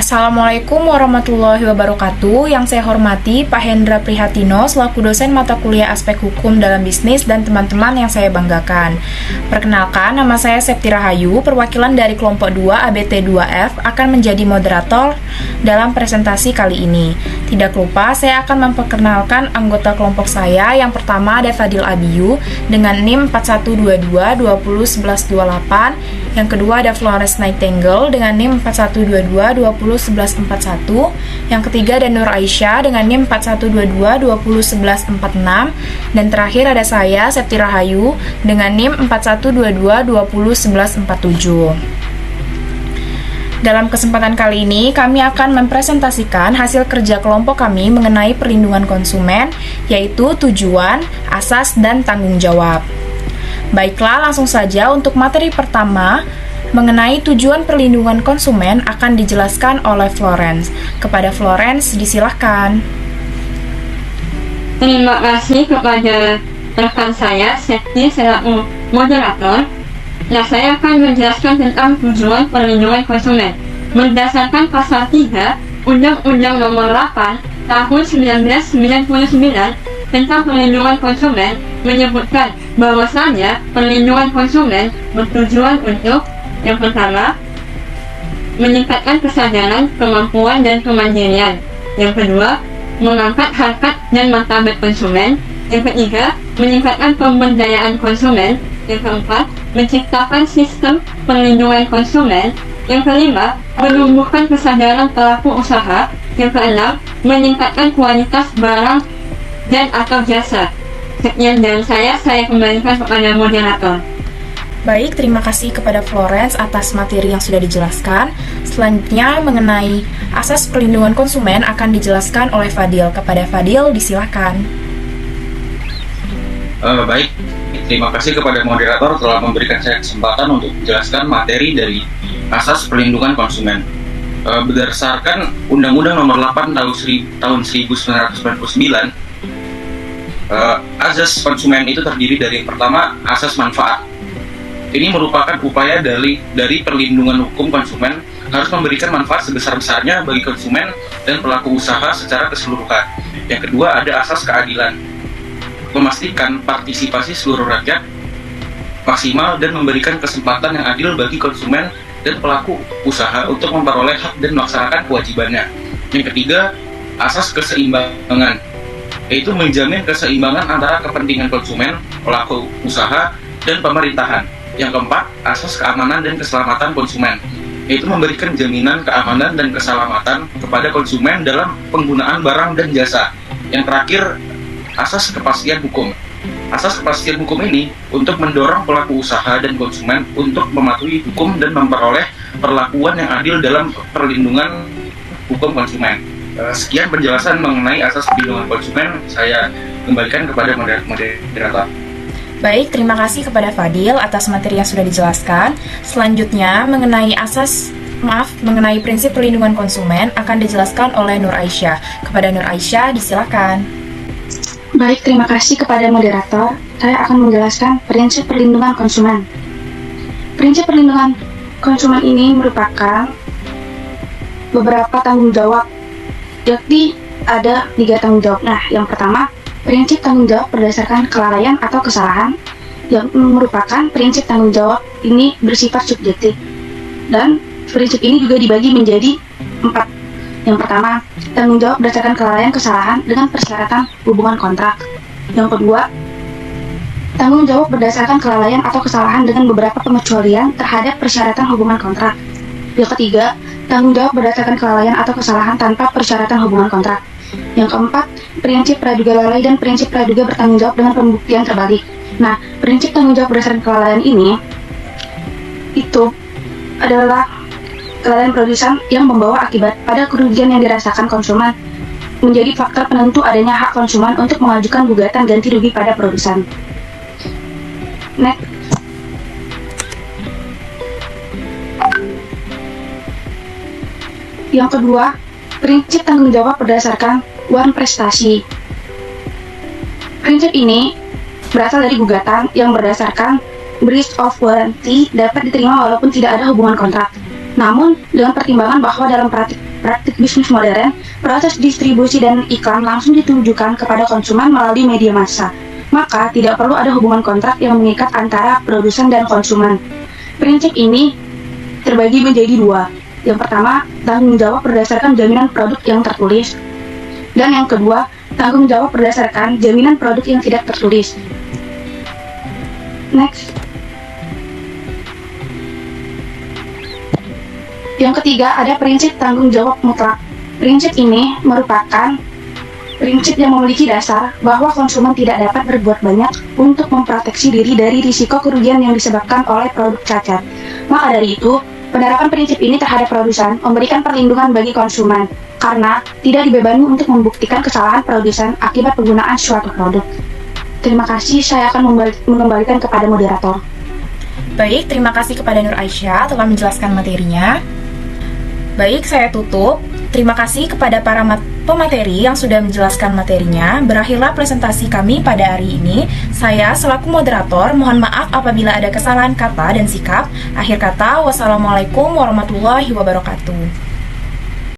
Assalamualaikum warahmatullahi wabarakatuh. Yang saya hormati Pak Hendra Prihatino selaku dosen mata kuliah aspek hukum dalam bisnis dan teman-teman yang saya banggakan. Perkenalkan, nama saya Septi Rahayu, perwakilan dari kelompok 2 ABT2F akan menjadi moderator dalam presentasi kali ini. Tidak lupa, saya akan memperkenalkan anggota kelompok saya. Yang pertama ada Fadil Abiyu dengan NIM 4122 201128. Yang kedua ada Florence Nightingale dengan NIM 4122 201141. Yang ketiga ada Nur Aisyah dengan NIM 4122 201146. Dan terakhir ada saya, Septi Rahayu, dengan NIM 4122 201147. Dalam kesempatan kali ini, kami akan mempresentasikan hasil kerja kelompok kami mengenai perlindungan konsumen, yaitu tujuan, asas, dan tanggung jawab. Baiklah, langsung saja untuk materi pertama mengenai tujuan perlindungan konsumen akan dijelaskan oleh Florence. Kepada Florence, disilahkan. Terima kasih kepada rekan saya, Septi, selaku moderator. Nah, saya akan menjelaskan tentang tujuan perlindungan konsumen. Berdasarkan pasal 3 Undang-Undang Nomor 8 Tahun 1999 tentang perlindungan konsumen menyebutkan bahwasanya perlindungan konsumen bertujuan untuk yang pertama, meningkatkan kesadaran, kemampuan, dan kemandirian. Yang kedua, mengangkat harkat dan martabat konsumen. Yang ketiga, meningkatkan pemberdayaan konsumen. Yang keempat, menciptakan sistem perlindungan konsumen. Yang kelima, menumbuhkan kesadaran pelaku usaha. Yang keenam, meningkatkan kualitas barang dan atau jasa. Sekian dari saya kembalikan kepada moderator. Baik, terima kasih kepada Florence atas materi yang sudah dijelaskan. Selanjutnya mengenai asas perlindungan konsumen akan dijelaskan oleh Fadil. Kepada Fadil, disilahkan. Baik, terima kasih kepada moderator telah memberikan saya kesempatan untuk menjelaskan materi dari asas perlindungan konsumen. Berdasarkan Undang-Undang Nomor 8 tahun 1999, asas konsumen itu terdiri dari yang pertama, asas manfaat. Ini merupakan upaya dari perlindungan hukum konsumen harus memberikan manfaat sebesar-besarnya bagi konsumen dan pelaku usaha secara keseluruhan. Yang kedua ada asas keadilan, memastikan partisipasi seluruh rakyat maksimal dan memberikan kesempatan yang adil bagi konsumen dan pelaku usaha untuk memperoleh hak dan melaksanakan kewajibannya. Yang ketiga, asas keseimbangan, yaitu menjamin keseimbangan antara kepentingan konsumen, pelaku usaha, dan pemerintahan. Yang keempat, asas keamanan dan keselamatan konsumen, yaitu memberikan jaminan keamanan dan keselamatan kepada konsumen dalam penggunaan barang dan jasa. Yang terakhir, asas kepastian hukum. Asas kepastian hukum ini untuk mendorong pelaku usaha dan konsumen untuk mematuhi hukum dan memperoleh perlakuan yang adil dalam perlindungan hukum konsumen. Sekian penjelasan mengenai asas perlindungan konsumen, saya kembalikan kepada moderator. Baik, terima kasih kepada Fadil atas materi yang sudah dijelaskan. Selanjutnya, mengenai prinsip perlindungan konsumen akan dijelaskan oleh Nur Aisyah. Kepada Nur Aisyah, disilakan. Baik, terima kasih kepada moderator. Saya akan menjelaskan prinsip perlindungan konsumen. Prinsip perlindungan konsumen ini merupakan beberapa tanggung jawab. Jadi, ada 3 tanggung jawab. Nah, yang pertama, prinsip tanggung jawab berdasarkan kelalaian atau kesalahan, yang merupakan prinsip tanggung jawab ini bersifat subjektif, dan prinsip ini juga dibagi menjadi 4. Yang pertama, tanggung jawab berdasarkan kelalaian kesalahan dengan persyaratan hubungan kontrak. Yang kedua, tanggung jawab berdasarkan kelalaian atau kesalahan dengan beberapa pengecualian terhadap persyaratan hubungan kontrak. Yang ketiga, tanggung jawab berdasarkan kelalaian atau kesalahan tanpa persyaratan hubungan kontrak. Yang keempat, prinsip praduga lalai dan prinsip praduga bertanggung jawab dengan pembuktian terbalik. Nah, prinsip tanggung jawab berdasarkan kelalaian ini itu adalah kelalaian produsen yang membawa akibat pada kerugian yang dirasakan konsumen, menjadi faktor penentu adanya hak konsumen untuk mengajukan gugatan ganti rugi pada produsen. Next. Yang kedua, prinsip tanggung jawab berdasarkan uang prestasi. Prinsip ini berasal dari gugatan yang berdasarkan breach of warranty dapat diterima walaupun tidak ada hubungan kontrak. Namun, dengan pertimbangan bahwa dalam praktik bisnis modern, proses distribusi dan iklan langsung ditujukan kepada konsumen melalui media massa. Maka, tidak perlu ada hubungan kontrak yang mengikat antara produsen dan konsumen. Prinsip ini terbagi menjadi dua. Yang pertama, tanggung jawab berdasarkan jaminan produk yang tertulis. Dan yang kedua, tanggung jawab berdasarkan jaminan produk yang tidak tertulis. Next. Yang ketiga, ada prinsip tanggung jawab mutlak. Prinsip ini merupakan prinsip yang memiliki dasar bahwa konsumen tidak dapat berbuat banyak untuk memproteksi diri dari risiko kerugian yang disebabkan oleh produk cacat. Maka dari itu, penerapan prinsip ini terhadap produsen memberikan perlindungan bagi konsumen karena tidak dibebani untuk membuktikan kesalahan produsen akibat penggunaan suatu produk. Terima kasih, saya akan mengembalikan kepada moderator. Baik, terima kasih kepada Nur Aisyah telah menjelaskan materinya. Baik, saya tutup. Terima kasih kepada para pemateri yang sudah menjelaskan materinya. Berakhirlah presentasi kami pada hari ini. Saya selaku moderator mohon maaf apabila ada kesalahan kata dan sikap. Akhir kata, wassalamualaikum warahmatullahi wabarakatuh.